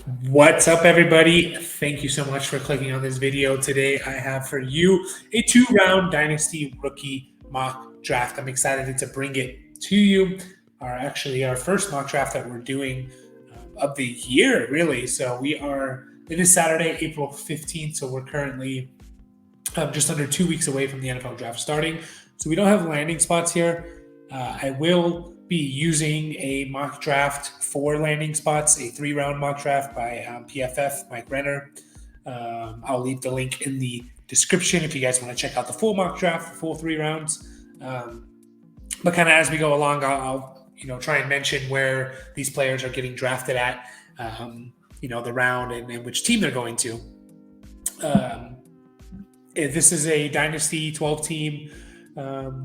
What's up, everybody? Thank you so much for clicking on this video. Today, I have for you a 2-round Dynasty rookie mock draft. I'm excited to bring it to you. Our first mock draft that we're doing of the year, really. So it is Saturday, April 15th. So we're currently just under 2 weeks away from the NFL draft starting. So we don't have landing spots here. I will be using a mock draft for landing spots, a 3-round mock draft by PFF, Mike Renner. I'll leave the link in the description if you guys want to check out the full mock draft, the full 3 rounds. But kind of as we go along, I'll try and mention where these players are getting drafted at, the round and which team they're going to. This is a Dynasty 12-team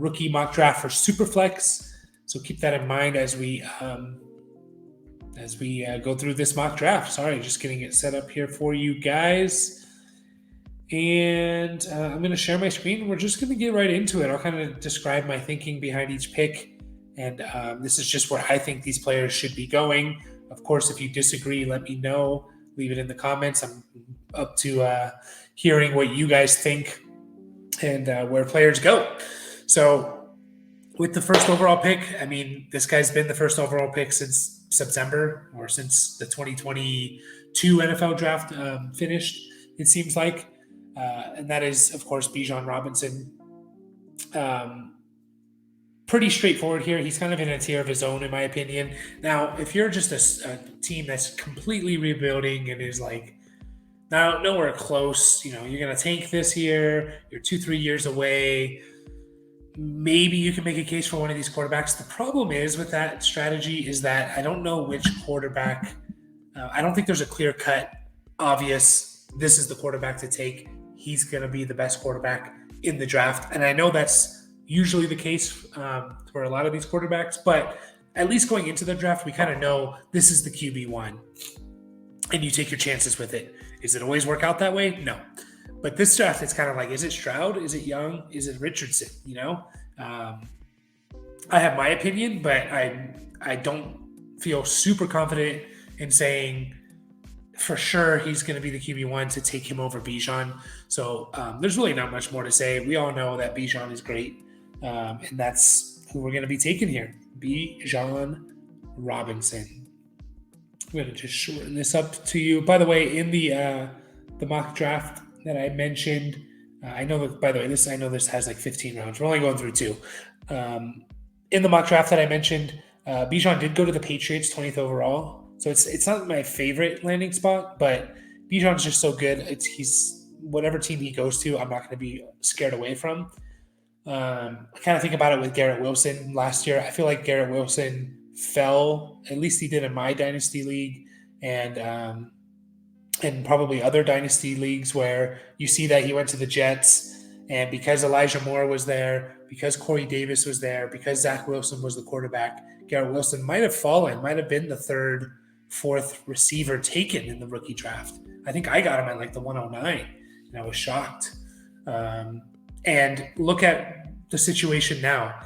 rookie mock draft for superflex. So keep that in mind as we go through this mock draft. Sorry, just getting it set up here for you guys. And I'm going to share my screen. We're just going to get right into it. I'll kind of describe my thinking behind each pick. And this is just where I think these players should be going. Of course, if you disagree, let me know. Leave it in the comments. I'm up to hearing what you guys think and where players go. So with the first overall pick, this guy's been the first overall pick since September or since the 2022 NFL draft finished, it seems like. And that is, of course, Bijan Robinson. Pretty straightforward here. He's kind of in a tier of his own, in my opinion. Now, if you're just a team that's completely rebuilding and is like nowhere close, you're going to tank this year, you're 2-3 years away, maybe you can make a case for one of these quarterbacks. The problem is with that strategy is that I don't know which quarterback. I don't think there's a clear-cut, obvious, this is the quarterback to take. He's going to be the best quarterback in the draft. And I know that's usually the case for a lot of these quarterbacks, but at least going into the draft, we kind of know this is the QB1. And you take your chances with it. Is it always work out that way? No. But this draft, it's kind of like, is it Stroud? Is it Young? Is it Richardson? I have my opinion, but I don't feel super confident in saying for sure he's going to be the QB1 to take him over Bijan. So there's really not much more to say. We all know that Bijan is great, and that's who we're going to be taking here, Bijan Robinson. I'm going to just shorten this up to you. By the way, in the mock draft that I mentioned, I know that, by the way, I know this has like 15 rounds. We're only going through 2. In the mock draft that I mentioned, Bijan did go to the Patriots 20th overall. So it's not my favorite landing spot, but Bijan's just so good. He's whatever team he goes to, I'm not going to be scared away from. I kind of think about it with Garrett Wilson last year. I feel like Garrett Wilson fell, at least he did in my Dynasty league, and probably other Dynasty leagues where you see that he went to the Jets, and because Elijah Moore was there, because Corey Davis was there, because Zach Wilson was the quarterback, Garrett Wilson might have been the 3rd, 4th receiver taken in the rookie draft. I think I got him at like the 109, and I was shocked. And look at the situation now.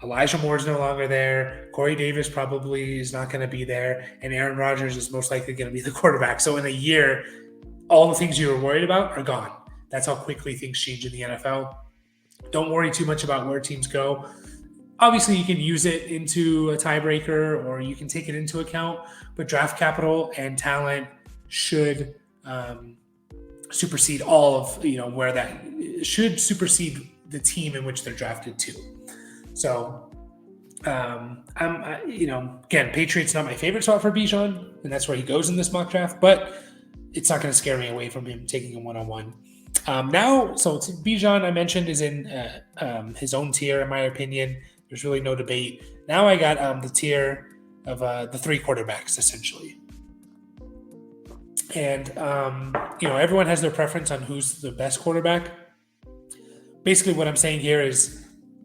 Elijah Moore is no longer there. Corey Davis probably is not going to be there. And Aaron Rodgers is most likely going to be the quarterback. So in a year, all the things you were worried about are gone. That's how quickly things change in the NFL. Don't worry too much about where teams go. Obviously, you can use it into a tiebreaker or you can take it into account. But draft capital and talent should supersede all of, where that should supersede the team in which they're drafted to. So, again, Patriots not my favorite spot for Bijan, and that's where he goes in this mock draft, but it's not going to scare me away from him taking him one-on-one. So Bijan, I mentioned, is in his own tier, in my opinion. There's really no debate. Now I got the tier of the 3 quarterbacks, essentially. And, everyone has their preference on who's the best quarterback. Basically, what I'm saying here is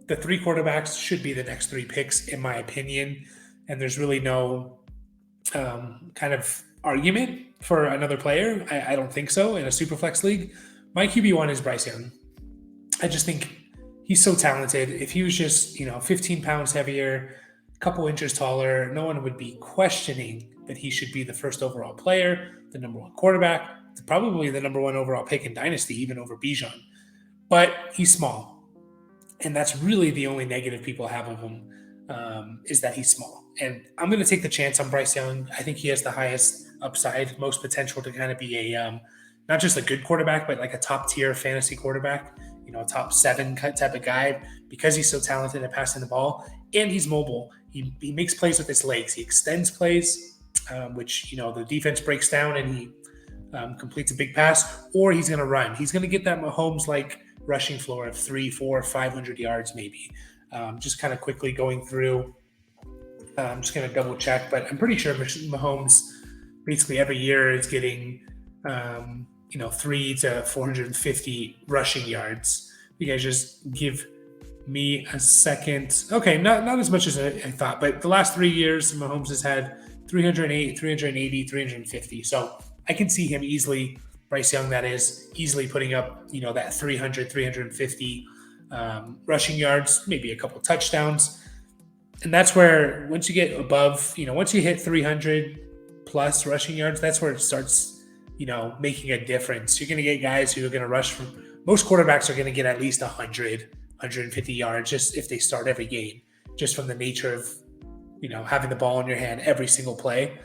the 3 quarterbacks should be the next 3 picks, in my opinion. And there's really no kind of argument for another player. I don't think so in a superflex league. My QB1 is Bryce Young. I just think he's so talented. If he was just, 15 pounds heavier, a couple inches taller, no one would be questioning that he should be the first overall player, the number one quarterback, probably the number one overall pick in Dynasty, even over Bijan. But he's small. And that's really the only negative people have of him, is that he's small. And I'm going to take the chance on Bryce Young. I think he has the highest upside, most potential to kind of be a not just a good quarterback, but like a top tier fantasy quarterback, a top 7 type of guy, because he's so talented at passing the ball and he's mobile. He makes plays with his legs. He extends plays, which, the defense breaks down and he completes a big pass, or he's going to run. He's going to get that Mahomes-like rushing floor of 300, 400, 500 yards maybe. Just kind of quickly going through. I'm just going to double check, but I'm pretty sure Mahomes basically every year is getting, 3 to 450 rushing yards. You guys just give me a second. Okay, not as much as I thought, but the last 3 years, Mahomes has had 308, 380, 350. So I can see him easily, Bryce Young, that is, easily putting up, that 300, 350 rushing yards, maybe a couple touchdowns. And that's where, once you get above, once you hit 300 plus rushing yards, that's where it starts, making a difference. You're going to get guys who are going to rush from, most quarterbacks are going to get at least 100, 150 yards just if they start every game, just from the nature of, having the ball in your hand every single play.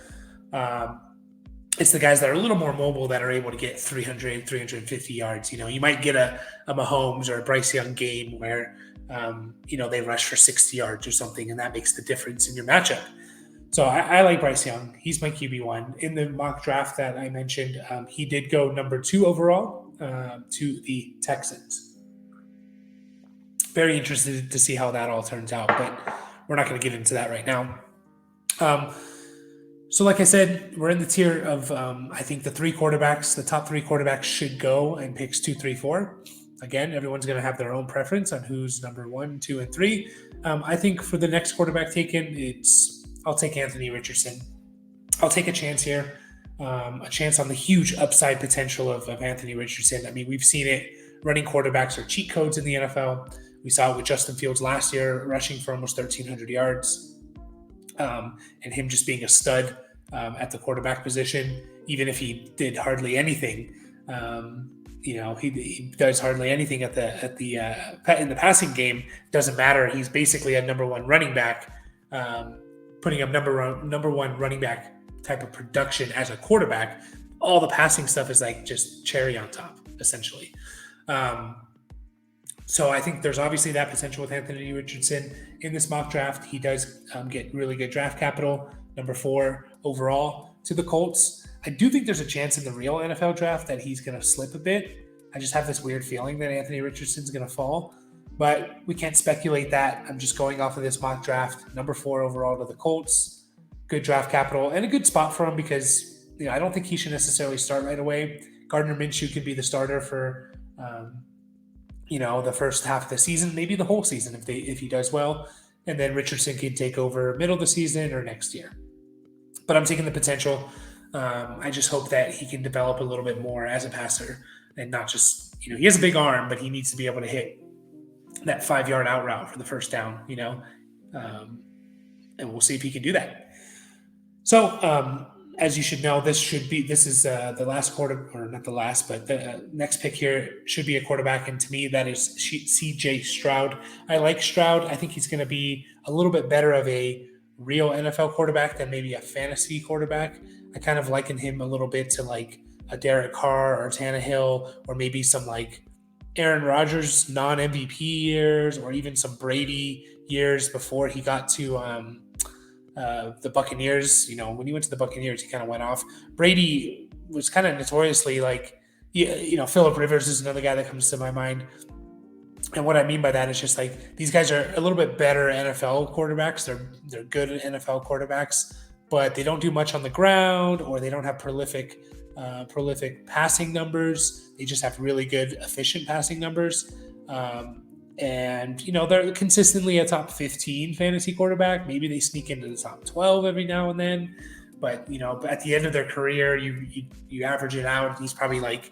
It's the guys that are a little more mobile that are able to get 300, 350 yards. You might get a Mahomes or a Bryce Young game where, they rush for 60 yards or something, and that makes the difference in your matchup. So I like Bryce Young. He's my QB1. In the mock draft that I mentioned, he did go number 2 overall to the Texans. Very interested to see how that all turns out, but we're not going to get into that right now. So like I said, we're in the tier of, I think the top 3 quarterbacks should go in picks 2, 3, 4. Again, everyone's going to have their own preference on who's number 1, 2, and 3. I think for the next quarterback taken, I'll take Anthony Richardson. I'll take a chance here, a chance on the huge upside potential of Anthony Richardson. I mean, we've seen it. Running quarterbacks are cheat codes in the NFL. We saw it with Justin Fields last year, rushing for almost 1,300 yards, and him just being a stud at the quarterback position, even if he did hardly anything. He does hardly anything in the passing game. Doesn't matter. He's basically a number 1 running back, putting up number one running back type of production as a quarterback. All the passing stuff is like just cherry on top, essentially. So I think there's obviously that potential with Anthony Richardson in this mock draft. He does get really good draft capital, number 4 overall to the Colts. I do think there's a chance in the real NFL draft that he's going to slip a bit. I just have this weird feeling that Anthony Richardson's going to fall, but we can't speculate that. I'm just going off of this mock draft, number 4 overall to the Colts. Good draft capital and a good spot for him because I don't think he should necessarily start right away. Gardner Minshew could be the starter for the first half of the season, maybe the whole season if he does well, and then Richardson can take over middle of the season or next year. But I'm taking the potential. I just hope that he can develop a little bit more as a passer and not just, he has a big arm, but he needs to be able to hit that 5-yard out route for the first down, and we'll see if he can do that. So, as you should know, this is the last quarter, or not the last, but the next pick here should be a quarterback. And to me, that is CJ Stroud. I like Stroud. I think he's going to be a little bit better of a real NFL quarterback than maybe a fantasy quarterback. I kind of liken him a little bit to like a Derek Carr or Tannehill, or maybe some like Aaron Rodgers non-MVP years, or even some Brady years before he got to the Buccaneers. When he went to the Buccaneers, he kind of went off. Brady was kind of notoriously like, Phillip Rivers is another guy that comes to my mind. And what I mean by that is just like these guys are a little bit better NFL quarterbacks. They're good NFL quarterbacks, but they don't do much on the ground, or they don't have prolific passing numbers. They just have really good, efficient passing numbers. And they're consistently a top 15 fantasy quarterback. Maybe they sneak into the top 12 every now and then, but at the end of their career, you average it out. He's probably like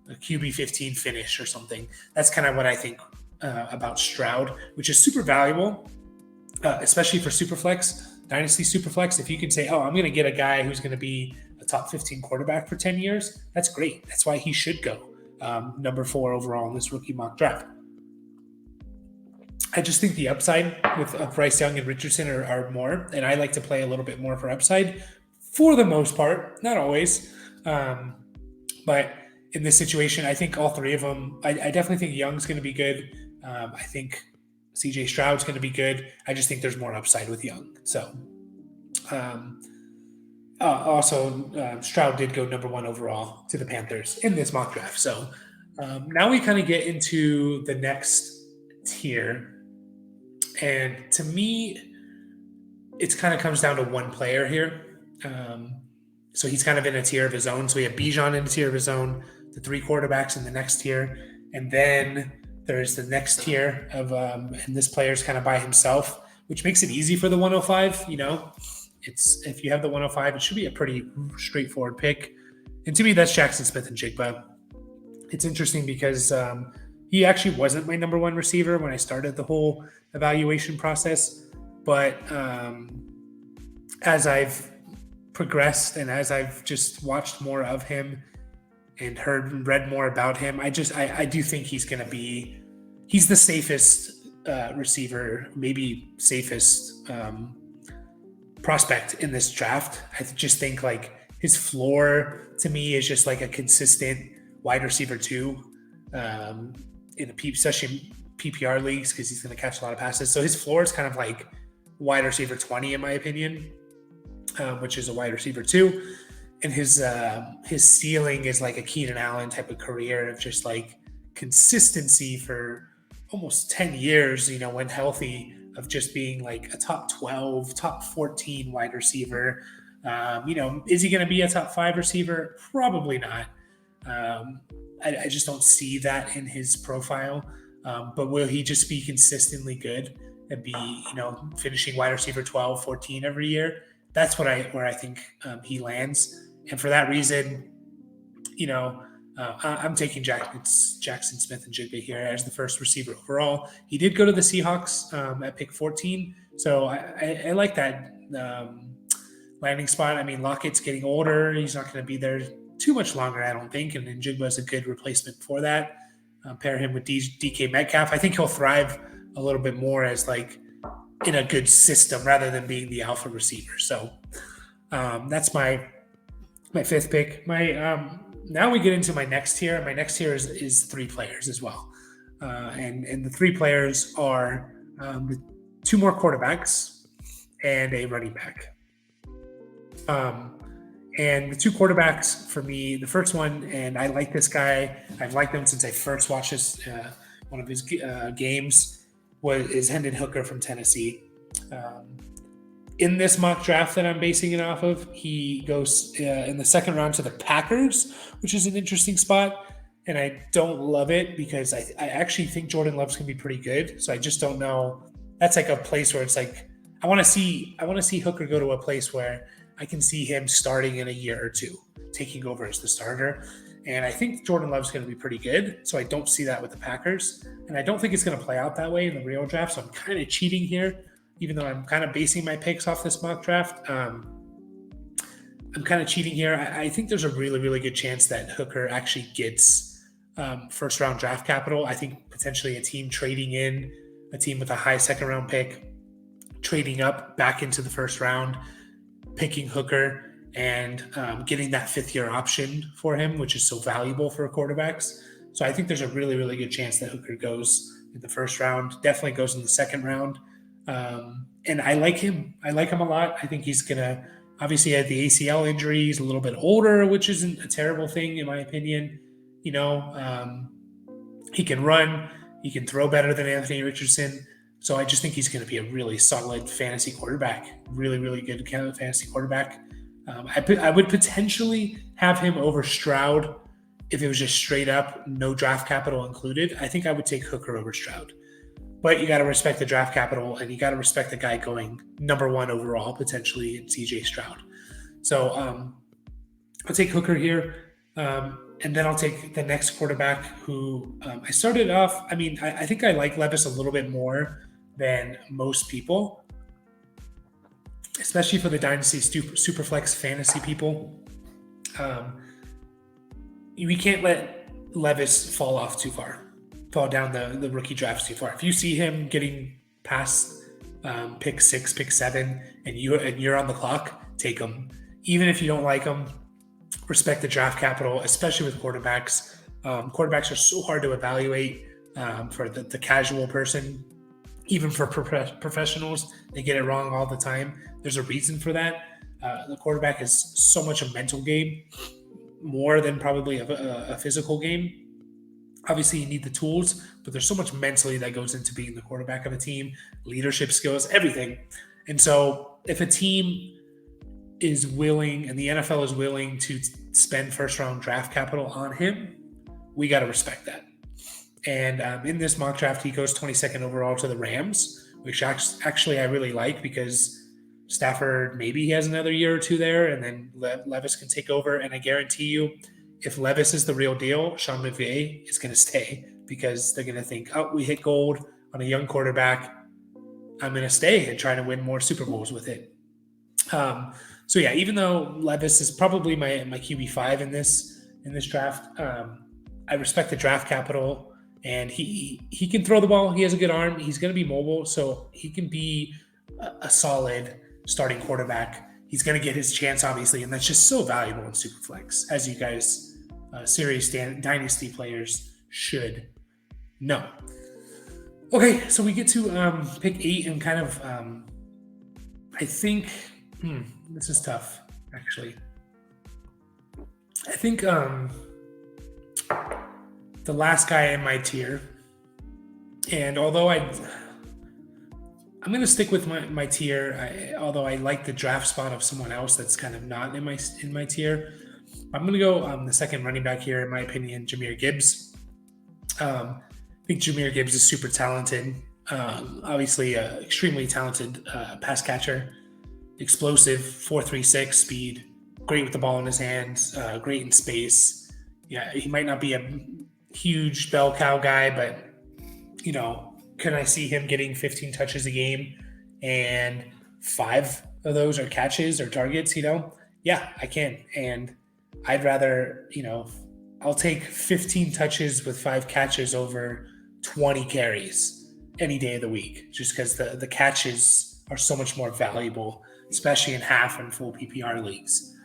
a QB 15 finish or something. That's kind of what I think about Stroud, which is super valuable, especially for superflex. Dynasty superflex, if you can say, oh, I'm going to get a guy who's going to be a top 15 quarterback for 10 years, that's great. That's why he should go number 4 overall in this rookie mock draft. I just think the upside with Bryce Young and Richardson are more, and I like to play a little bit more for upside for the most part, not always. But in this situation, I think all 3 of them, I definitely think Young's going to be good. I think CJ Stroud's going to be good. I just think there's more upside with Young. So, also, Stroud did go number 1 overall to the Panthers in this mock draft. So now we kind of get into the next tier. And to me, it kind of comes down to one player here. So he's kind of in a tier of his own. So we have Bijan in a tier of his own, the 3 quarterbacks in the next tier. And then there's the next tier of, and this player's kind of by himself, which makes it easy for the 105. It's if you have the 105, it should be a pretty straightforward pick. And to me, that's Jackson Smith-Njigba. It's interesting because he actually wasn't my number 1 receiver when I started the whole evaluation process. But as I've progressed and as I've just watched more of him and read more about him, I do think he's the safest receiver, maybe safest prospect in this draft. I just think like his floor to me is just like a consistent wide receiver 2 especially PPR leagues, because he's going to catch a lot of passes. So his floor is kind of like wide receiver 20 in my opinion, which is a wide receiver 2. And his ceiling is like a Keenan Allen type of career of just like consistency for almost 10 years, when healthy, of just being like a top 12, top 14 wide receiver. Is he going to be a top 5 receiver? Probably not. I just don't see that in his profile. But will he just be consistently good and be, finishing wide receiver 12, 14 every year? That's where I think he lands. And for that reason, I'm taking Jackson Smith-Njigba here as the first receiver overall. He did go to the Seahawks at pick 14. So I like that landing spot. I mean, Lockett's getting older. He's not going to be there too much longer, I don't think. And Njigba is a good replacement for that. Pair him with DK Metcalf. I think he'll thrive a little bit more as like in a good system rather than being the alpha receiver. So that's my 5th pick. Now we get into my next tier. My next tier is 3 players as well. And the 3 players are 2 more quarterbacks and a running back. And the 2 quarterbacks for me, the first one, and I like this guy. I've liked him since I first watched one of his games, is Hendon Hooker from Tennessee. In this mock draft that I'm basing it off of, he goes in the 2nd round to the Packers, which is an interesting spot. And I don't love it because I actually think Jordan Love's going to be pretty good. So I just don't know. That's like a place where it's like, I want to see Hooker go to a place where I can see him starting in a year or 2, taking over as the starter. And I think Jordan Love's going to be pretty good. So I don't see that with the Packers. And I don't think it's going to play out that way in the real draft. So I'm kind of cheating here, even though I'm kind of basing my picks off this mock draft. I'm kind of cheating here. I think there's a really, really good chance that Hooker actually gets first-round draft capital. I think potentially a team trading in, a team with a high 2nd round pick, trading up back into the 1st round, picking Hooker and getting that 5th-year option for him, which is so valuable for quarterbacks. So I think there's a really, really good chance that Hooker goes in the 1st round, definitely goes in the 2nd round. And I like him. I like him a lot. I think he's going to obviously have the ACL injury. He's a little bit older, which isn't a terrible thing in my opinion. He can run. He can throw better than Anthony Richardson. So I just think he's going to be a really solid fantasy quarterback, really, really good fantasy quarterback. I would potentially have him over Stroud if it was just straight up, no draft capital included. I think I would take Hooker over Stroud. But you got to respect the draft capital, and you got to respect the guy going number 1 overall, potentially, in CJ Stroud. So I'll take Hooker here, and then I'll take the next quarterback who I started off. I mean, I think I like Levis a little bit more than most people. especially for the Dynasty superflex fantasy people. We can't let Levis fall down the rookie drafts too far. If you see him getting past pick 6, pick 7, and you're on the clock, take him. Even if you don't like him, respect the draft capital, especially with quarterbacks. Quarterbacks are so hard to evaluate for the casual person. Even for professionals, they get it wrong all the time. There's a reason for that. The quarterback is so much a mental game, more than probably a physical game. Obviously, you need the tools, but there's so much mentally that goes into being the quarterback of a team, leadership skills, everything. And so if a team is willing, and the NFL is willing to spend first-round draft capital on him, we got to respect that. And in this mock draft, he goes 22nd overall to the Rams, which actually I really like because Stafford, maybe he has another year or two there, and then Levis can take over. And I guarantee you, if Levis is the real deal, Sean McVay is going to stay because they're going to think, oh, we hit gold on a young quarterback. I'm going to stay and try to win more Super Bowls with it. So yeah, even though Levis is probably my QB5 in this draft, I respect the draft capital, and he can throw the ball. He has a good arm. He's going to be mobile, so he can be a solid starting quarterback. He's going to get his chance, obviously, and that's just so valuable in Superflex, as you guys, serious Dynasty players, should know. Okay, so we get to pick 8, and kind of, I think, this is tough, actually. I think the last guy in my tier, and although I'm going to stick with my tier, although I like the draft spot of someone else that's kind of not in my tier, I'm going to go the second running back here, in my opinion, Jahmyr Gibbs. I think Jahmyr Gibbs is super talented. Obviously, extremely talented pass catcher, explosive, 4.36 speed, great with the ball in his hands, great in space. Yeah, he might not be a huge bell cow guy, but can I see him getting 15 touches a game and 5 of those are catches or targets? Yeah, I can. And I'd rather, I'll take 15 touches with 5 catches over 20 carries any day of the week, just because the catches are so much more valuable, especially in half and full PPR leagues.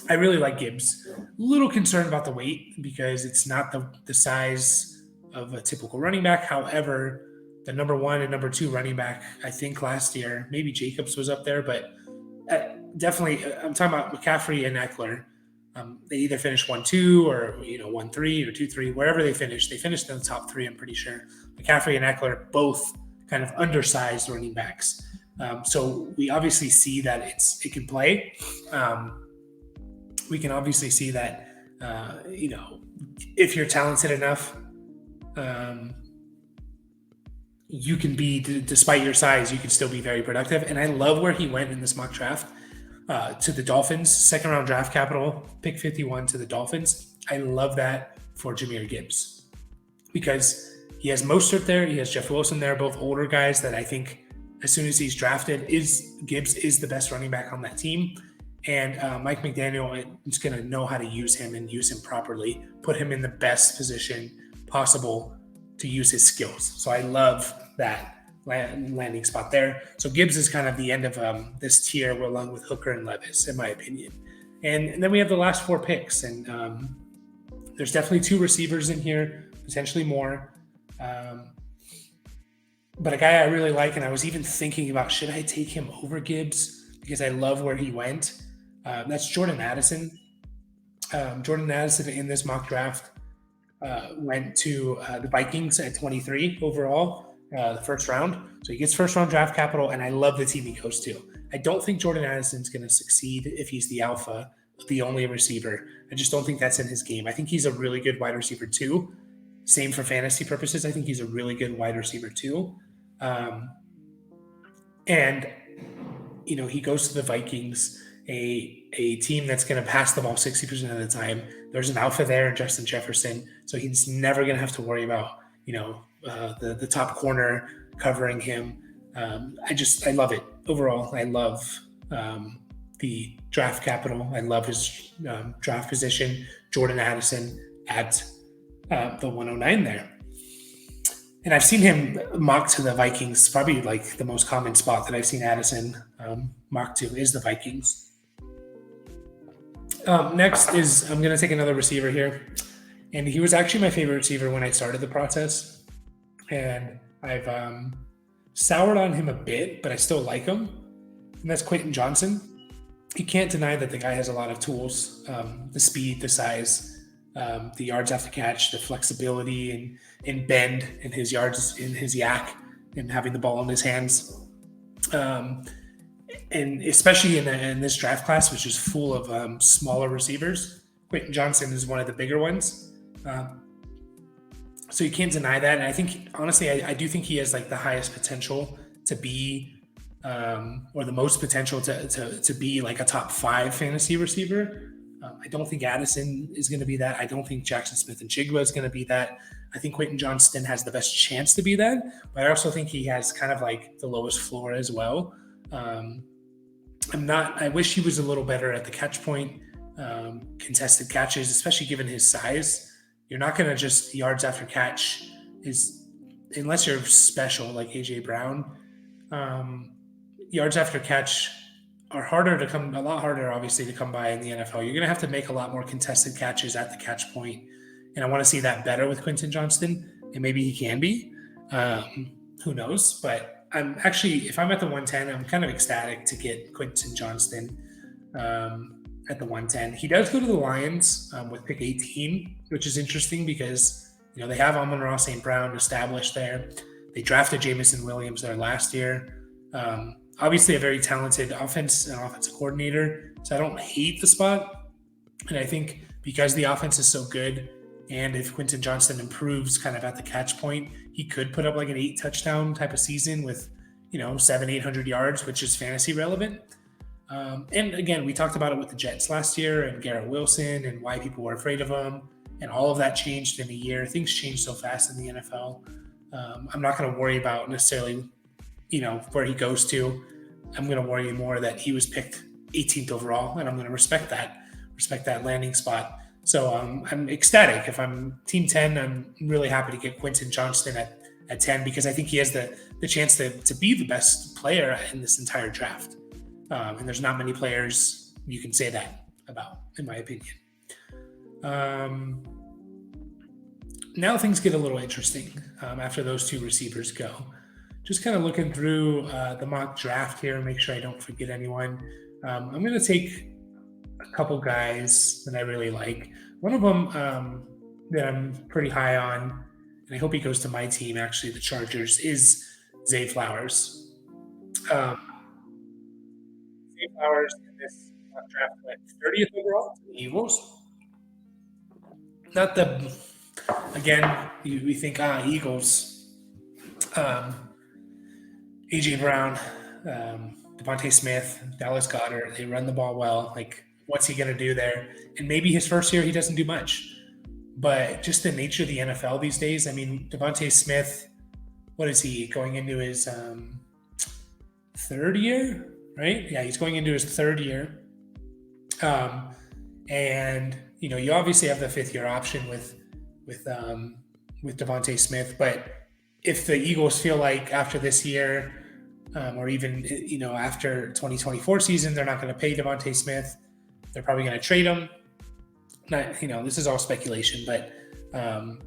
I really like Gibbs. A little concerned about the weight because it's not the size of a typical running back. However, the number 1 and number 2 running back, I think last year, maybe Jacobs was up there, but definitely, I'm talking about McCaffrey and Eckler. They either finished 1-2 or 1-3 or 2-3, wherever they finished in the top 3. I'm pretty sure McCaffrey and Eckler both kind of undersized running backs. So we obviously see that it can play. We can obviously see that if you're talented enough, you can be, despite your size, you can still be very productive. And I love where he went in this mock draft to the Dolphins, second round draft capital, pick 51 to the Dolphins. I love that for Jahmyr Gibbs because he has Mostert there. He has Jeff Wilson there, both older guys that I think as soon as he's drafted, Gibbs is the best running back on that team. And Mike McDaniel is going to know how to use him and use him properly, put him in the best position possible to use his skills. So I love that landing spot there. So Gibbs is kind of the end of this tier along with Hooker and Levis, in my opinion. And then we have the last 4 picks. And there's definitely 2 receivers in here, potentially more. But a guy I really like, and I was even thinking about, should I take him over Gibbs? Because I love where he went. That's Jordan Addison. Jordan Addison in this mock draft went to the Vikings at 23 overall, the first round. So he gets first round draft capital, and I love the team he goes to. I don't think Jordan Addison's going to succeed if he's the alpha, the only receiver. I just don't think that's in his game. I think he's a really good wide receiver too. Same for fantasy purposes. I think he's a really good wide receiver too. And he goes to the Vikings, a team that's going to pass the ball 60% of the time. There's an alpha there in Justin Jefferson, so he's never going to have to worry about the top corner covering him. I love it. overall, I love the draft capital. I love his draft position. Jordan Addison at the 109 there. And I've seen him mocked to the Vikings. Probably like the most common spot that I've seen Addison mocked to is the Vikings. Next is I'm going to take another receiver here. And he was actually my favorite receiver when I started the process. And I've soured on him a bit, but I still like him. And that's Quentin Johnson. You can't deny that the guy has a lot of tools, the speed, the size, the yards after catch, the flexibility and bend in his yards, in his yak, and having the ball in his hands. And especially in this draft class, which is full of smaller receivers, Quentin Johnson is one of the bigger ones. So you can't deny that. And I think, honestly, I do think he has like the highest potential to be, or the most potential to be like a top 5 fantasy receiver. I don't think Addison is going to be that. I don't think Jackson Smith-Njigba is going to be that. I think Quentin Johnston has the best chance to be that, but I also think he has kind of like the lowest floor as well. I wish he was a little better at the catch point, contested catches, especially given his size. You're not going to just yards after catch unless you're special like AJ Brown. Yards after catch are a lot harder, obviously, to come by in the NFL. You're going to have to make a lot more contested catches at the catch point, and I want to see that better with Quentin Johnston, and maybe he can be. Who knows? But I'm actually, if I'm at the 110, I'm kind of ecstatic to get Quentin Johnston at the 110. He does go to the Lions with pick 18, which is interesting because they have Amon-Ra St. Brown established there. They drafted Jamison Williams there last year. Obviously a very talented offensive coordinator, so I don't hate the spot. And I think because the offense is so good, and if Quentin Johnston improves kind of at the catch point, he could put up like an 8 touchdown type of season with 700-800 yards, which is fantasy relevant. And again, we talked about it with the Jets last year and Garrett Wilson and why people were afraid of him, and all of that changed in a year. Things change so fast in the NFL. I'm not going to worry about necessarily where he goes to. I'm going to worry more that he was picked 18th overall, and I'm going to respect that landing spot. So I'm ecstatic. If I'm team 10, I'm really happy to get Quentin Johnston at 10 because I think he has the chance to be the best player in this entire draft. And there's not many players you can say that about, in my opinion. Now things get a little interesting after those 2 receivers go. Just kind of looking through the mock draft here, make sure I don't forget anyone. I'm going to take a couple guys that I really like. One of them that I'm pretty high on, and I hope he goes to my team, actually, the Chargers, is Zay Flowers. Zay Flowers in this mock draft went 30th overall to the Eagles. Again, we think, Eagles. AJ Brown, Devontae Smith, Dallas Goedert, they run the ball well. Like, what's he going to do there? And maybe his first year, he doesn't do much. But just the nature of the NFL these days, I mean, Devontae Smith, what is he, going into his 3rd year, right? Yeah, he's going into his 3rd year. And, you obviously have the 5th-year option with Devontae Smith, but if the Eagles feel like after this year, or even after 2024 season, they're not going to pay Devontae Smith, they're probably going to trade him. This is all speculation, but and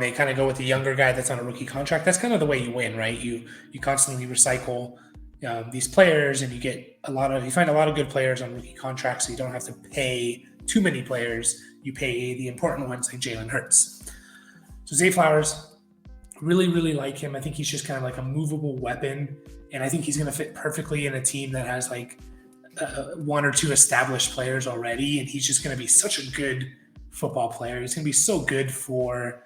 they kind of go with the younger guy that's on a rookie contract. That's kind of the way you win, right? You constantly recycle these players, and you find a lot of good players on rookie contracts, so you don't have to pay too many players. You pay the important ones like Jalen Hurts. So Zay Flowers, really, really like him. I think he's just kind of like a movable weapon, and I think he's going to fit perfectly in a team that has like 1 or 2 established players already, and he's just going to be such a good football player. He's going to be so good for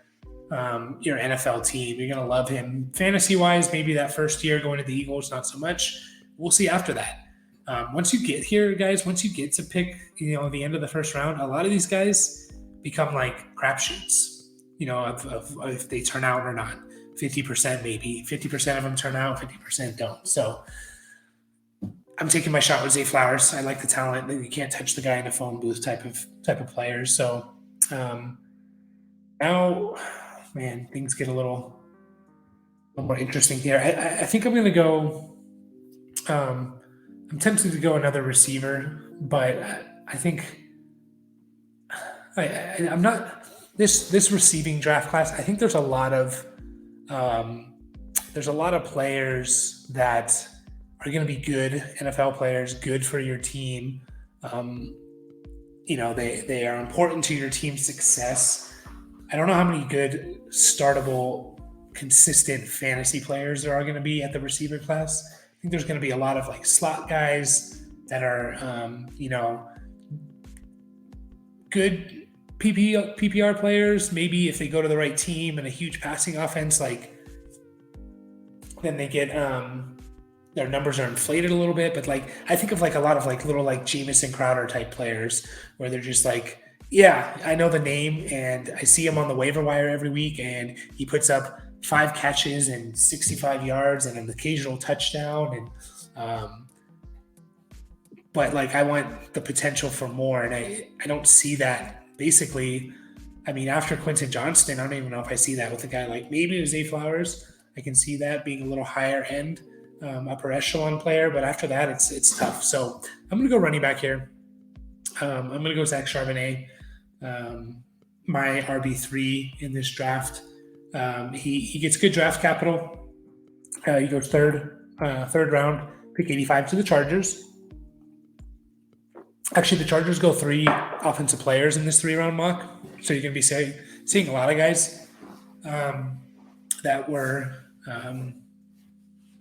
your NFL team. You're going to love him. Fantasy-wise, maybe that first year going to the Eagles, not so much. We'll see after that. Once you get here, guys, once you get to pick, the end of the first round, a lot of these guys become like crapshoots, of if they turn out or not. 50% maybe. 50% of them turn out, 50% don't. So I'm taking my shot with Zay Flowers. I like the talent. You can't touch the guy in a phone booth type of players. So um, now, man, things get a little more interesting here. I think I'm going to go. Um, I'm tempted to go another receiver, but I think I'm not this receiving draft class. I think um, there's a lot of players that are going to be good NFL players, good for your team. Um, they are important to your team's success. I don't know how many good startable, consistent fantasy players there are going to be at the receiver class. I think there's going to be a lot of like slot guys that are, good PPR players. Maybe if they go to the right team and a huge passing offense, like then they get their numbers are inflated a little bit. But like I think of like a lot of like little like Jamison Crowder type players where they're just like, yeah, I know the name and I see him on the waiver wire every week and he puts up 5 catches and 65 yards and an occasional touchdown. And but like I want the potential for more, and I don't see that. Basically, I mean, after Quentin Johnston, I don't even know if I see that with a guy like maybe it was Zay Flowers. I can see that being a little higher end, upper echelon player, but after that, it's tough. So I'm going to go running back here. I'm going to go Zach Charbonnet, my RB3 in this draft. He gets good draft capital. He goes third round, pick 85 to the Chargers. Actually, the Chargers go 3 offensive players in this 3-round mock. So you're going to be seeing a lot of guys that were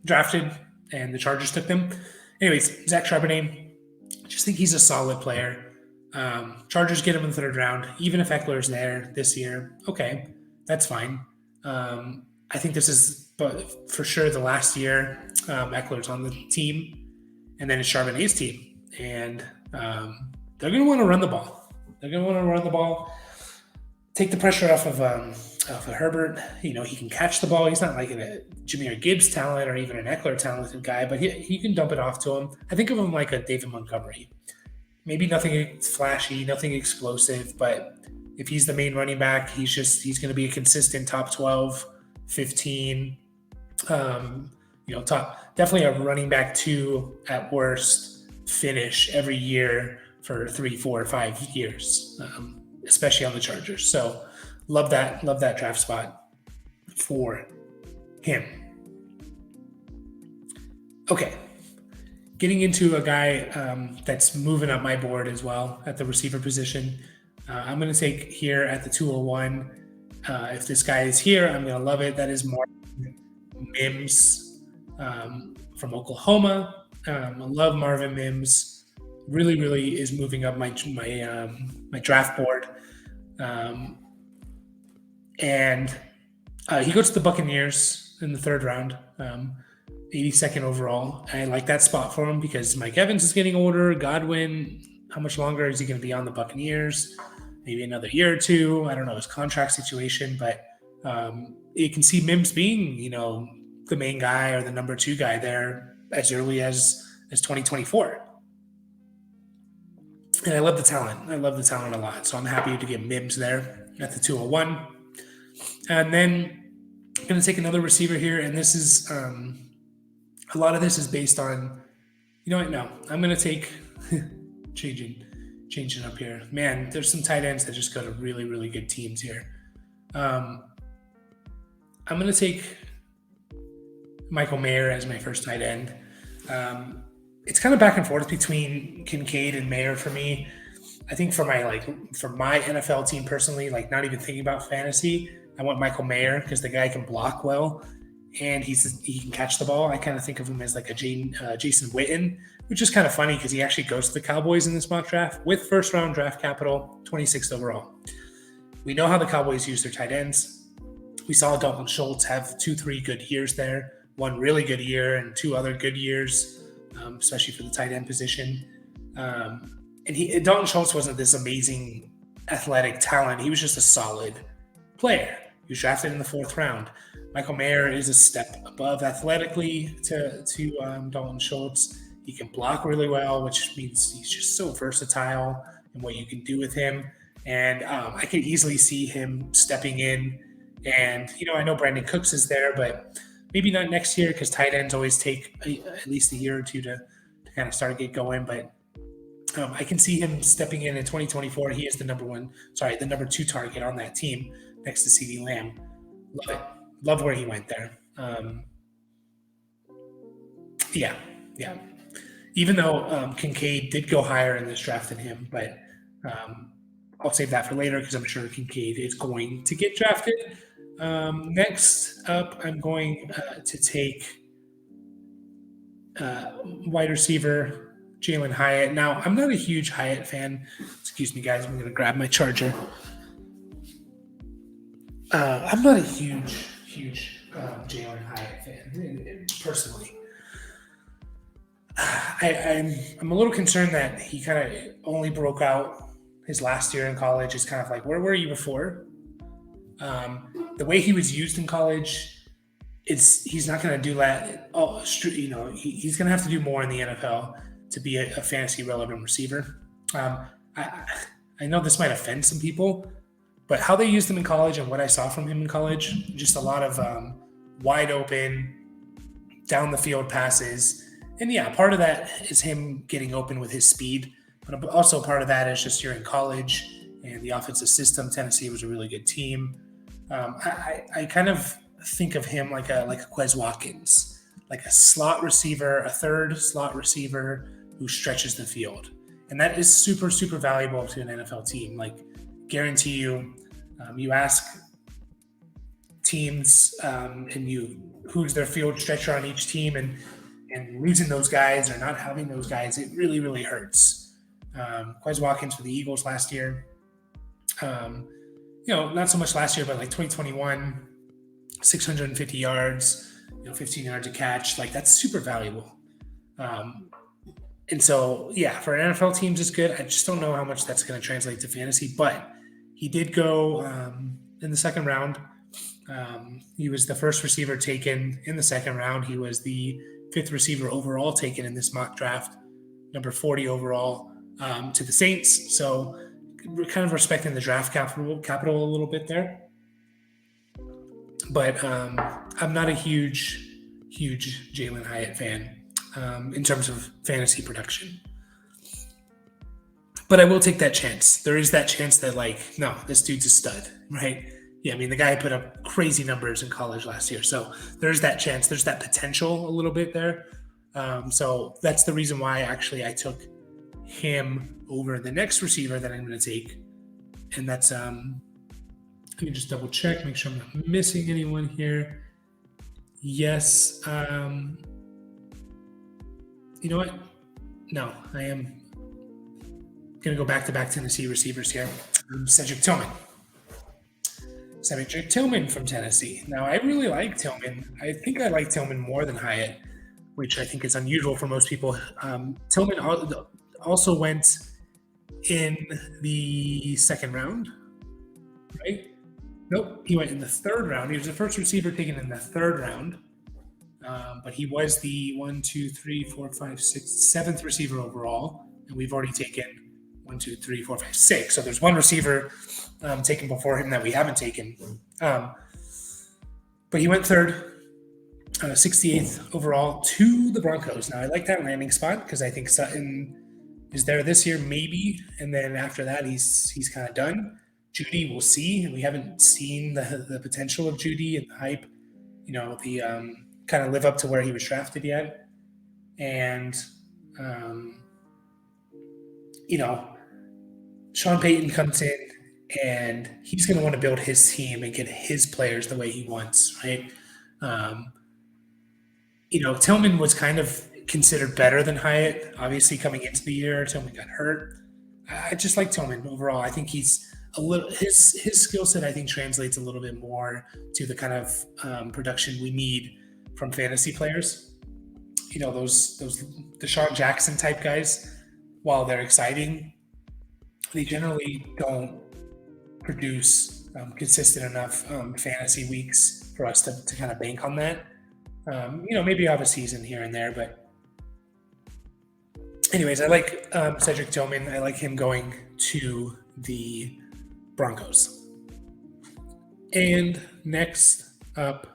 drafted and the Chargers took them. Anyways, Zach Charbonnet, I just think he's a solid player. Chargers get him in the 3rd round. Even if Eckler's there this year, okay, that's fine. I think this is for sure the last year Eckler's on the team, and then it's Charbonnet's team. And they're going to want to run the ball. Take the pressure off of Herbert. You know, he can catch the ball. He's not like a Jahmyr Gibbs talent or even an Eckler talented guy, but he can dump it off to him. I think of him like a David Montgomery. Maybe nothing flashy, nothing explosive, but if he's the main running back, he's going to be a consistent top 12, 15, definitely a running back 2 at worst finish every year for 3, 4, 5 years, especially on the Chargers. So love that draft spot for him. Okay. Getting into a guy that's moving up my board as well at the receiver position. I'm going to take here at the 201. If this guy is here, I'm going to love it. That is Marvin Mims from Oklahoma. I love Marvin Mims. Really, really is moving up my draft board. And he goes to the Buccaneers in the 3rd round, 82nd overall. I like that spot for him because Mike Evans is getting older. Godwin, how much longer is he going to be on the Buccaneers? Maybe another year or 2. I don't know his contract situation, but you can see Mims being, the main guy or the number 2 guy there as early as 2024. And I love the talent. A lot. So I'm happy to get Mims there at the 201. And then I'm going to take another receiver here. And this is a lot of this is based on, I'm going to take changing up here. Man, there's some tight ends that just go to really, really good teams here. I'm going to take Michael Mayer as my first tight end. It's kind of back and forth between Kincaid and Mayer for me. I think for my NFL team personally, like not even thinking about fantasy, I want Michael Mayer because the guy can block well and he can catch the ball. I kind of think of him as like a Jason Witten, which is kind of funny because he actually goes to the Cowboys in this mock draft with 1st round draft capital, 26th overall. We know how the Cowboys use their tight ends. We saw Dalton Schultz have 2-3 good years there, 1 really good year and 2 other good years, especially for the tight end position. And Dalton Schultz wasn't this amazing athletic talent. He was just a solid player. He was drafted in the 4th round. Michael Mayer is a step above athletically to Dalton Schultz. He can block really well, which means he's just so versatile in what you can do with him. And I could easily see him stepping in. And, I know Brandon Cooks is there, but maybe not next year because tight ends always take at least a year or two to kind of start to get going. But I can see him stepping in 2024. He is the number 2 target on that team next to CeeDee Lamb. Love it. Love where he went there. Yeah. Even though Kincaid did go higher in this draft than him, but I'll save that for later because I'm sure Kincaid is going to get drafted. Next up, I'm going to take wide receiver Jalen Hyatt. Now, I'm not a huge Hyatt fan. Excuse me, guys. I'm going to grab my charger. I'm not a huge Jalen Hyatt fan, personally. I'm a little concerned that he kind of only broke out his last year in college. It's kind of like, where were you before? The way he was used in college, he's not going to do that. He's going to have to do more in the NFL to be a fantasy relevant receiver. I know this might offend some people, but how they used him in college and what I saw from him in college, just a lot of wide open, down the field passes. And yeah, part of that is him getting open with his speed, but also part of that is just you're in college and the offensive system. Tennessee was a really good team. I kind of think of him like a Quez Watkins, like a slot receiver, a third slot receiver who stretches the field. And that is super, super valuable to an NFL team. Like, guarantee you, you ask teams and who's their field stretcher on each team, and losing those guys or not having those guys, it really, really hurts. Quez Watkins for the Eagles last year, not so much last year, but like 2021, 650 yards, 15 yards a catch, like that's super valuable. And so, yeah, for an NFL team, it's good. I just don't know how much that's going to translate to fantasy, but he did go in the second round. He was the first receiver taken in the second round. He was the 5th receiver overall taken in this mock draft, number 40 overall to the Saints. So we're kind of respecting the draft capital a little bit there. But I'm not a huge Jalen Hyatt fan in terms of fantasy production. But I will take that chance. There is that chance that, no, this dude's a stud, right? Yeah, I mean, the guy put up crazy numbers in college last year. So there's that chance. There's that potential a little bit there. So that's the reason why, actually, I took him over the next receiver that I'm going to take. And that's, let me just double check, make sure I'm not missing anyone here. Yes. You know what? No, I am going to go back-to-back Tennessee receivers here. Cedric Tillman from Tennessee. Now, I really like Tillman. I think I like Tillman more than Hyatt, which I think is unusual for most people. Tillman also went in the second round, right? Nope, he went in the third round. He was the first receiver taken in the third round, but he was the 7th receiver overall, and we've already taken 6. So there's one receiver taken before him that we haven't taken. But he went third, 68th overall to the Broncos. Now, I like that landing spot because I think Sutton is there this year, maybe. And then after that, he's kind of done. Judy, we'll see. We haven't seen the potential of Judy and the hype, the kind of live up to where he was drafted yet. And, Sean Payton comes in and he's going to want to build his team and get his players the way he wants, right? Tillman was kind of considered better than Hyatt. Obviously, coming into the year, Tillman got hurt. I just like Tillman overall. I think he's a little his skill set, I think, translates a little bit more to the kind of production we need from fantasy players. Those Deshaun Jackson type guys, while they're exciting, they generally don't produce consistent enough fantasy weeks for us to kind of bank on that. Maybe you have a season here and there, but anyways, I like Cedric Tillman. I like him going to the Broncos. And next up,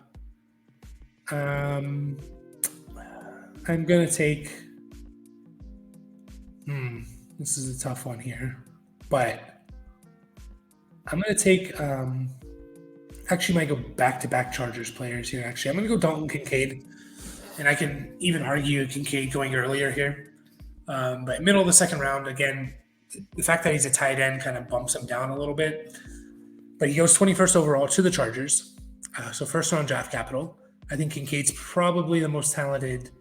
I'm going to take. This is a tough one here, but I'm going to take. Actually, might go back-to-back Chargers players here. Actually, I'm going to go Dalton Kincaid, and I can even argue Kincaid going earlier here. But middle of the second round, again, the fact that he's a tight end kind of bumps him down a little bit. But he goes 21st overall to the Chargers. So first round draft capital. I think Kincaid's probably the most talented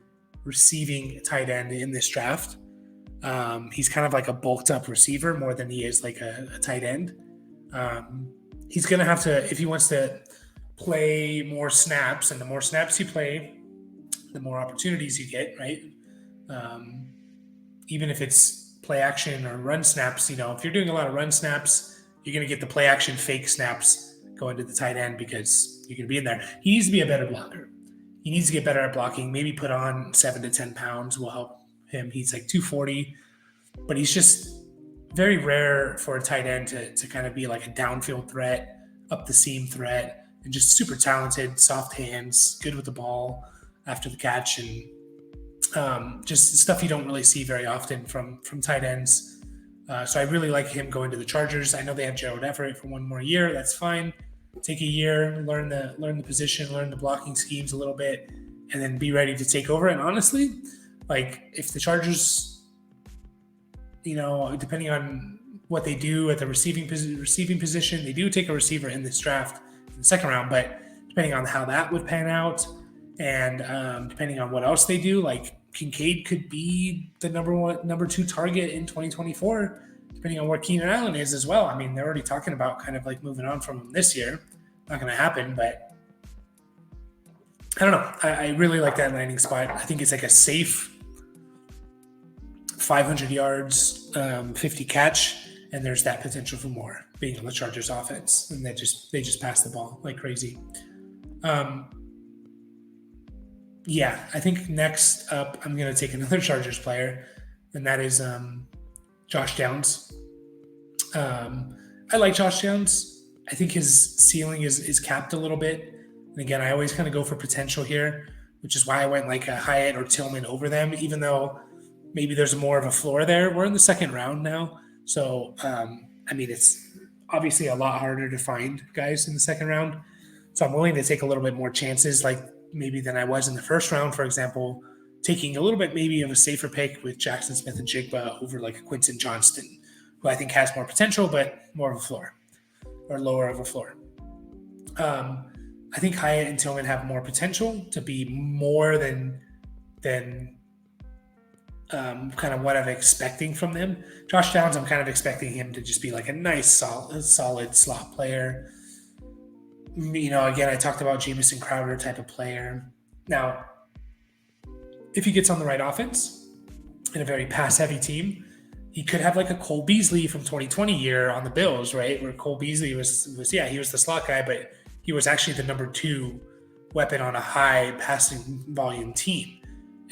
receiving tight end in this draft. He's kind of like a bulked up receiver more than he is like a tight end. He's going to have to, if he wants to play more snaps, and the more snaps you play, the more opportunities you get, right? Even if it's play action or run snaps, if you're doing a lot of run snaps, you're going to get the play action fake snaps going to the tight end because you're going to be in there. He needs to be a better blocker. He needs to get better at blocking. Maybe put on 7 to 10 pounds will help him. He's like 240, but he's just very rare for a tight end to kind of be like a downfield threat, up the seam threat, and just super talented, soft hands, good with the ball after the catch, and just stuff you don't really see very often from tight ends. So I really like him going to the Chargers. I know they have Gerald Everett for one more year. That's fine. Take a year, learn the position, learn the blocking schemes a little bit, and then be ready to take over. And honestly, like if the Chargers, depending on what they do at the receiving position, they do take a receiver in this draft in the second round. But depending on how that would pan out, and depending on what else they do, like Kincaid could be the number 2 target in 2024, depending on where Keenan Allen is as well. I mean, they're already talking about kind of like moving on from him this year. Not going to happen, but I don't know. I really like that landing spot. I think it's like a safe 500 yards, 50 catch, and there's that potential for more being on the Chargers offense. And they just pass the ball like crazy. Yeah, I think next up, I'm going to take another Chargers player, and that is Josh Downs. I like Josh Downs. I think his ceiling is capped a little bit. And again, I always kind of go for potential here, which is why I went like a Hyatt or Tillman over them, even though maybe there's more of a floor there. We're in the second round now. So, it's obviously a lot harder to find guys in the second round. So I'm willing to take a little bit more chances, like maybe than I was in the first round, for example, taking a little bit maybe of a safer pick with Jackson Smith and Jigba over like a Quentin Johnston, who I think has more potential, but more of a floor or lower of a floor. I think Hyatt and Tillman have more potential to be more than kind of what I'm expecting from them. Josh Downs, I'm kind of expecting him to just be like a nice, solid slot player. Again, I talked about Jamison Crowder type of player. Now, if he gets on the right offense in a very pass-heavy team, he could have like a Cole Beasley from 2020 year on the Bills, right? Where Cole Beasley was he was the slot guy, but he was actually the number 2 weapon on a high passing volume team.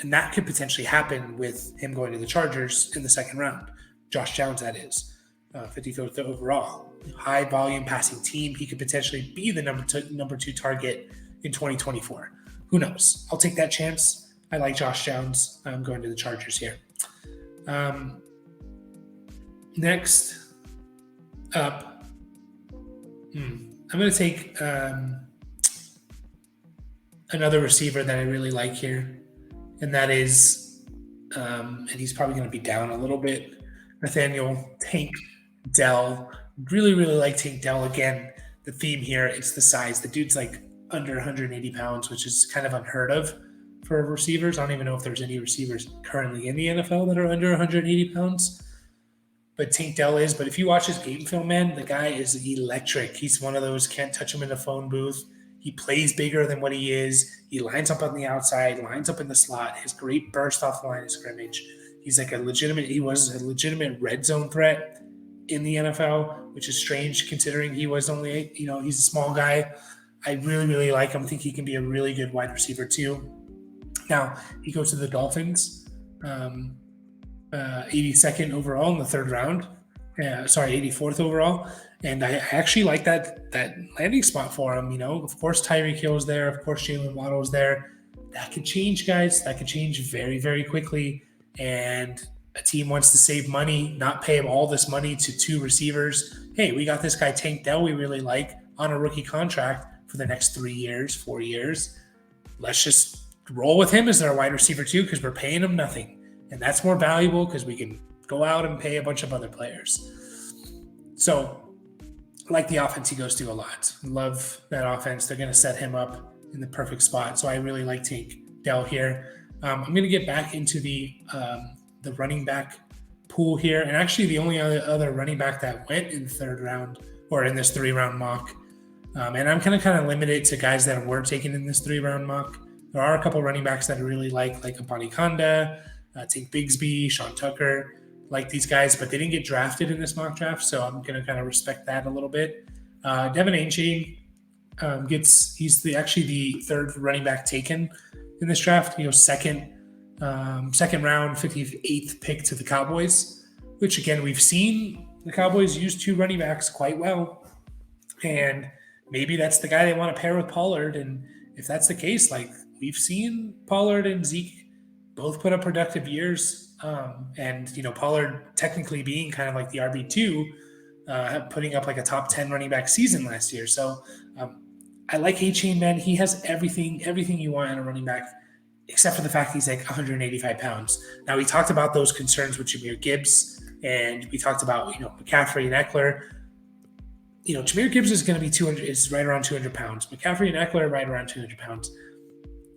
And that could potentially happen with him going to the Chargers in the second round. Josh Downs, that is, 54th overall. High volume passing team. He could potentially be the number 2 target in 2024. Who knows? I'll take that chance. I like Josh Downs. I'm going to the Chargers here. Next up, I'm going to take another receiver that I really like here, and that is, and he's probably going to be down a little bit, Nathaniel Tank Dell. Really, really like Tank Dell. Again, the theme here is the size. The dude's like under 180 pounds, which is kind of unheard of for receivers. I don't even know if there's any receivers currently in the NFL that are under 180 pounds. But Tank Dell is. But if you watch his game film, man, the guy is electric. He's one of those, can't touch him in a phone booth. He plays bigger than what he is. He lines up on the outside, lines up in the slot, has great burst off the line of scrimmage. He was a legitimate red zone threat in the NFL, which is strange considering he was only, he's a small guy. I really, really like him. I think he can be a really good wide receiver too. Now, he goes to the Dolphins, 82nd overall in the third round. 84th overall. And I actually like that landing spot for him. Of course, Tyreek Hill's there. Of course, Jalen Waddle's there. That could change, guys. That could change very, very quickly. And a team wants to save money, not pay him all this money to 2 receivers. Hey, we got this guy Tank Dell we really like on a rookie contract for the next 3 years, 4 years. Let's just roll with him as our wide receiver too, because we're paying him nothing. And that's more valuable because we can go out and pay a bunch of other players. So, I like the offense he goes to a lot. Love that offense. They're going to set him up in the perfect spot. So I really like Tank Dell here. I'm going to get back into the running back pool here. And actually the only other running back that went in the third round or in this 3-round mock. And I'm kind of limited to guys that were taken in this 3-round mock. There are a couple running backs that I really like Apani Kanda, Tank Bigsby, Sean Tucker. Like these guys, but they didn't get drafted in this mock draft, so I'm going to kind of respect that a little bit. Devin Achane he's actually the third running back taken in this draft. Second round, 58th pick to the Cowboys, which again, we've seen the Cowboys use 2 running backs quite well. And maybe that's the guy they want to pair with Pollard. And if that's the case, we've seen Pollard and Zeke both put up productive years. And Pollard technically being kind of like the RB2, putting up a top 10 running back season last year. So I like Achane, man. He has everything you want in a running back, except for the fact he's 185 pounds. Now, we talked about those concerns with Jahmyr Gibbs, and we talked about, McCaffrey and Eckler. Jahmyr Gibbs is going to be is right around 200 pounds. McCaffrey and Eckler are right around 200 pounds.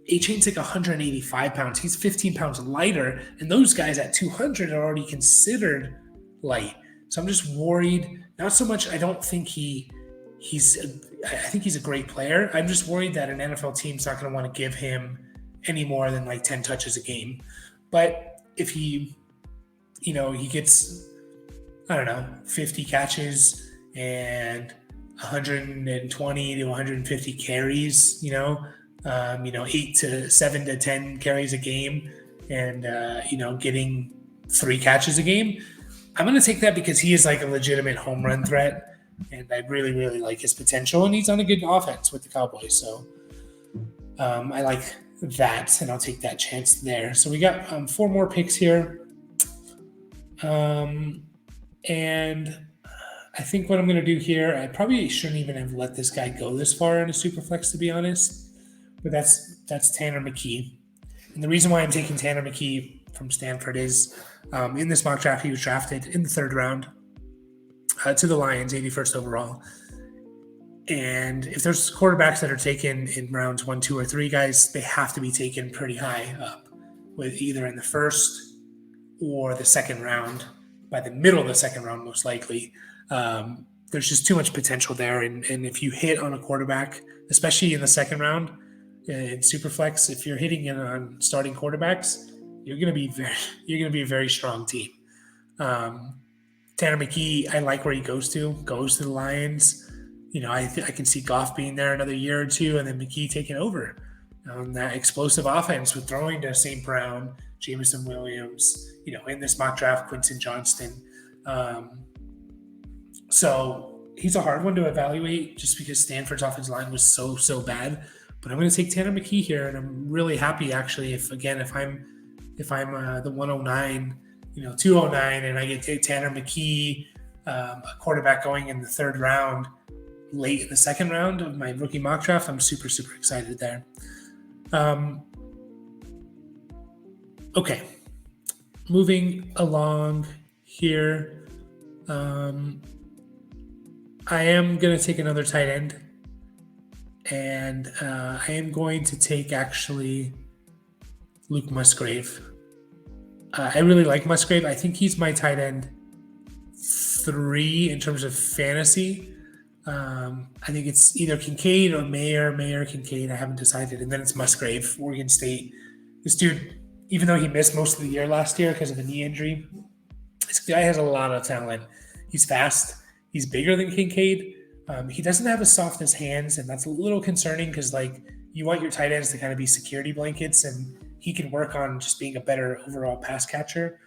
Achane's 185 pounds. He's 15 pounds lighter, and those guys at 200 are already considered light. So I'm just worried. Not so much. I don't think I think he's a great player. I'm just worried that an NFL team's not going to want to give him any more than 10 touches a game. But if he gets, 50 catches and 120 to 150 carries, 7 to 10 carries a game and, getting 3 catches a game. I'm going to take that because he is a legitimate home run threat. And I really, really like his potential. And he's on a good offense with the Cowboys. So I like that. And I'll take that chance there. So we got 4 more picks here. And I think what I'm going to do here, I probably shouldn't even have let this guy go this far in a superflex, to be honest. But that's Tanner McKee. And the reason why I'm taking Tanner McKee from Stanford is in this mock draft, he was drafted in the 3rd round to the Lions, 81st overall. And if there's quarterbacks that are taken in rounds 1, 2, or 3, guys, they have to be taken pretty high up, with either in the 1st or the 2nd round, by the middle of the 2nd round, most likely. There's just too much potential there. And if you hit on a quarterback, especially in the 2nd round, in Superflex, if you're hitting in on starting quarterbacks, you're going to be a very strong team. Tanner McKee, I like where he goes to the Lions. I can see Goff being there another year or 2, and then McKee taking over that explosive offense with throwing to St. Brown, Jameson Williams. In this mock draft, Quinton Johnston. So he's a hard one to evaluate just because Stanford's offensive line was so bad. But I'm going to take Tanner McKee here, and I'm really happy actually if I'm the 109, 209, and I get to take Tanner McKee, a quarterback going in the 3rd round, late in the 2nd round of my rookie mock draft. I'm super, super excited there. Okay, moving along here. I am going to take another tight end. And I am going to take, actually, Luke Musgrave. I really like Musgrave. I think he's my tight end 3 in terms of fantasy. I think it's either Kincaid or Mayer, Kincaid. I haven't decided. And then it's Musgrave, Oregon State. This dude, even though he missed most of the year last year because of a knee injury, this guy has a lot of talent. He's fast. He's bigger than Kincaid. He doesn't have as soft as hands, and that's a little concerning because like you want your tight ends to kind of be security blankets, and he can work on just being a better overall pass catcher.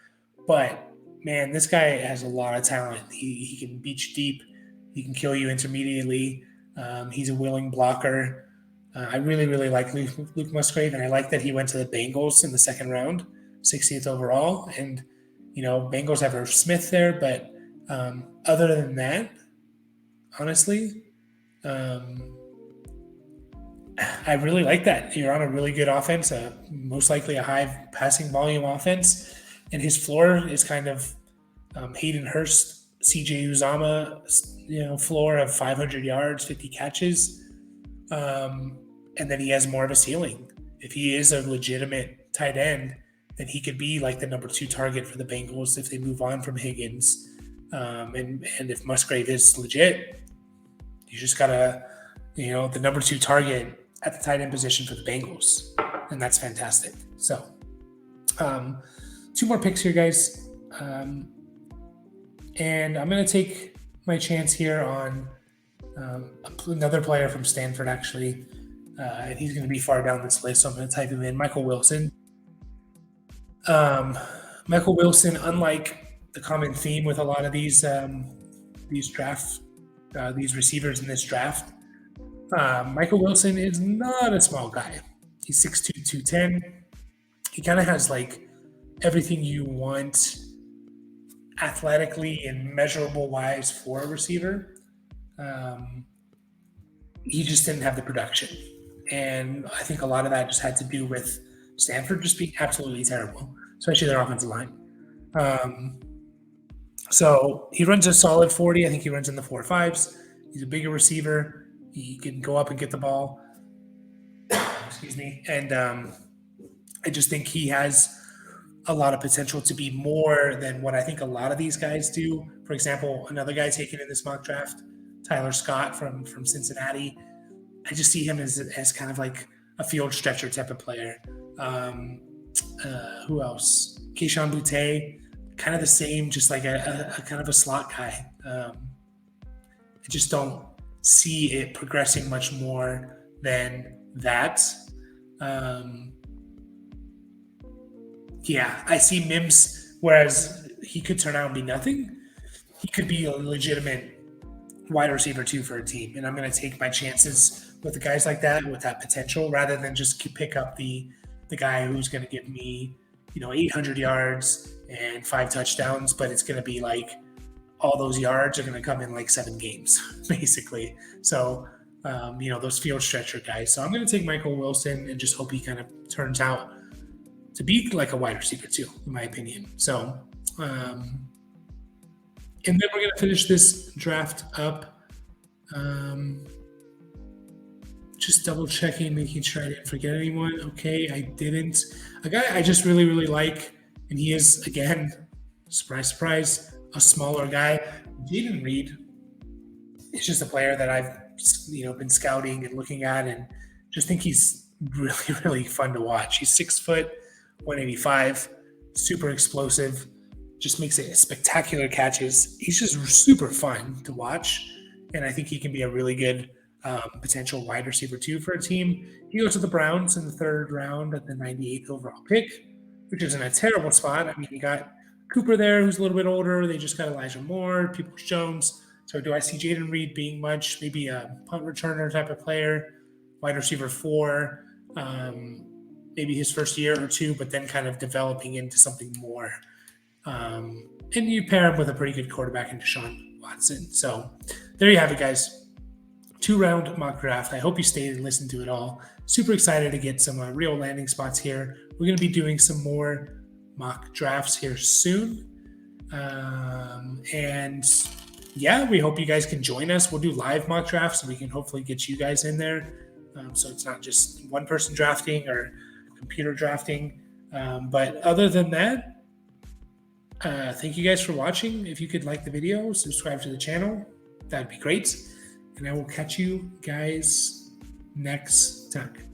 But man, this guy has a lot of talent. He can beat you deep. He can kill you intermediately. He's a willing blocker. I really, really like Luke Musgrave, and I like that he went to the Bengals in the second round, 60th overall. And, Bengals have Irv Smith there, but other than that, honestly, I really like that. You're on a really good offense, most likely a high passing volume offense, and his floor is kind of Hayden Hurst, CJ Uzama, floor of 500 yards, 50 catches, and then he has more of a ceiling. If he is a legitimate tight end, then he could be like the number 2 target for the Bengals if they move on from Higgins. And if Musgrave is legit, you just gotta, the number 2 target at the tight end position for the Bengals, and that's fantastic. So, 2 more picks here, guys, and I'm gonna take my chance here on another player from Stanford, actually, and he's gonna be far down this list, so I'm gonna type him in. Michael Wilson. Michael Wilson, unlike the common theme with a lot of these receivers in this draft, Michael Wilson is not a small guy. He's 6'2", 210. He kind of has like everything you want athletically and measurable wise for a receiver. He just didn't have the production. And I think a lot of that just had to do with Stanford just being absolutely terrible, especially their offensive line. So he runs a solid 40. I think he runs in the 4.5s. He's a bigger receiver. He can go up and get the ball. Excuse me. And I just think he has a lot of potential to be more than what I think a lot of these guys do. For example, another guy taken in this mock draft, Tyler Scott from Cincinnati. I just see him as kind of like a field stretcher type of player. Who else? Keyshawn Boutte, kind of the same, just like a kind of a slot guy. I just don't see it progressing much more than that. I see Mims, whereas he could turn out and be nothing. He could be a legitimate wide receiver 2 for a team, and I'm going to take my chances with the guys like that with that potential rather than just pick up the guy who's going to give me 800 yards and 5 touchdowns, but it's going to be like all those yards are going to come in like 7 games basically. So those field stretcher guys. So I'm going to take Michael Wilson and just hope he kind of turns out to be like a wide receiver 2, in my opinion. So and then we're going to finish this draft up. Just double checking, making sure I didn't forget anyone. Okay, I didn't. A guy I just really, really like, and he is, again, surprise, surprise, a smaller guy. Jaden Reed is just a player that I've been scouting and looking at, and just think he's really, really fun to watch. He's 6 foot, 185, super explosive, just makes it spectacular catches. He's just super fun to watch, and I think he can be a really good potential wide receiver 2 for a team. He goes to the Browns in the 3rd round at the 98th overall pick, which isn't a terrible spot. I mean, you got Cooper there, who's a little bit older. They just got Elijah Moore, Peoples-Jones. So do I see Jaden Reed being much? Maybe a punt returner type of player, wide receiver 4, maybe his first year or 2, but then kind of developing into something more. And you pair him with a pretty good quarterback in Deshaun Watson. So there you have it, guys. 2-round mock draft. I hope you stayed and listened to it all. Super excited to get some real landing spots here. We're going to be doing some more mock drafts here soon. We hope you guys can join us. We'll do live mock drafts so we can hopefully get you guys in there. So it's not just one person drafting or computer drafting. But other than that, thank you guys for watching. If you could like the video, subscribe to the channel, that'd be great. And I will catch you guys next time.